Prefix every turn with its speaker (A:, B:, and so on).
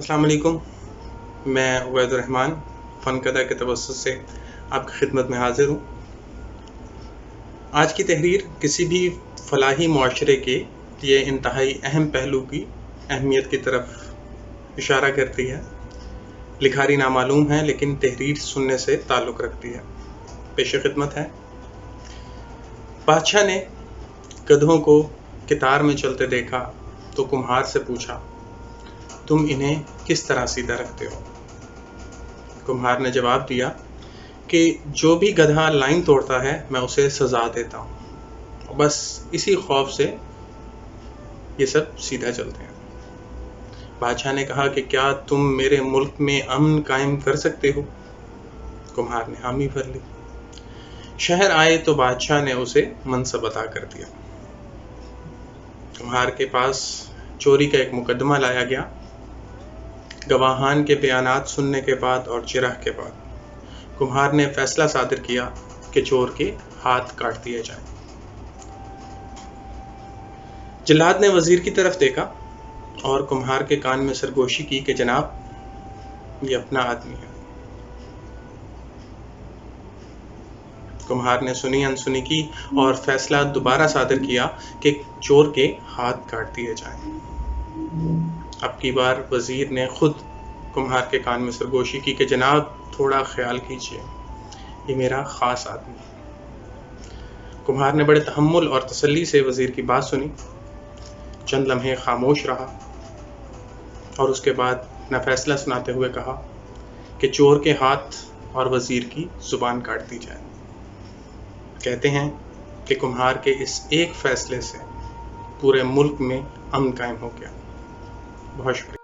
A: अस्सलाम वालेकुम। मैं उबैद रहमान फ़नकदा के तवज्जुह से आपकी खिदमत में हाज़िर हूँ। आज की तहरीर किसी भी फलाही मुआशरे के लिए इंतहाई अहम पहलू की अहमियत की तरफ इशारा करती है। लिखारी नामालूम है लेकिन तहरीर सुनने से ताल्लुक़ रखती है। पेश खिदमत है। बादशाह ने गधों को कितार में चलते देखा तो कुम्हार से पूछा, तुम इन्हें किस तरह सीधा रखते हो? कुम्हार ने जवाब दिया कि जो भी गधा लाइन तोड़ता है मैं उसे सज़ा देता हूँ। बस इसी खौफ से ये सब सीधा चलते हैं। बादशाह ने कहा कि क्या तुम मेरे मुल्क में अमन कायम कर सकते हो? कुम्हार ने हामी भर ली। शहर आए तो बादशाह ने उसे मनसब अता कर दिया। कुम्हार के पास चोरी का एक मुकदमा लाया गया। गवाहान के बयानात सुनने के बाद और चिरह के बाद कुम्हार ने फैसला सादिर किया कि चोर के हाथ काट दिए जाएं। जल्लाद ने वजीर की तरफ देखा और कुम्हार के कान में सरगोशी की कि जनाब, ये अपना आदमी है। कुम्हार ने सुनी अनसुनी की और फैसला दोबारा सादिर किया कि चोर के हाथ काट दिए जाएं। अब की बार वजीर ने खुद कुम्हार के कान में सरगोशी की कि जनाब, थोड़ा ख्याल कीजिए, ये मेरा ख़ास आदमी है। कुम्हार ने बड़े तहम्मुल और तसल्ली से वजीर की बात सुनी, चंद लम्हे खामोश रहा और उसके बाद अपना फैसला सुनाते हुए कहा कि चोर के हाथ और वजीर की ज़ुबान काट दी जाए। कहते हैं कि कुम्हार के इस एक फैसले से पूरे मुल्क में अमन कायम हो गया। बहुत शुक्रिया।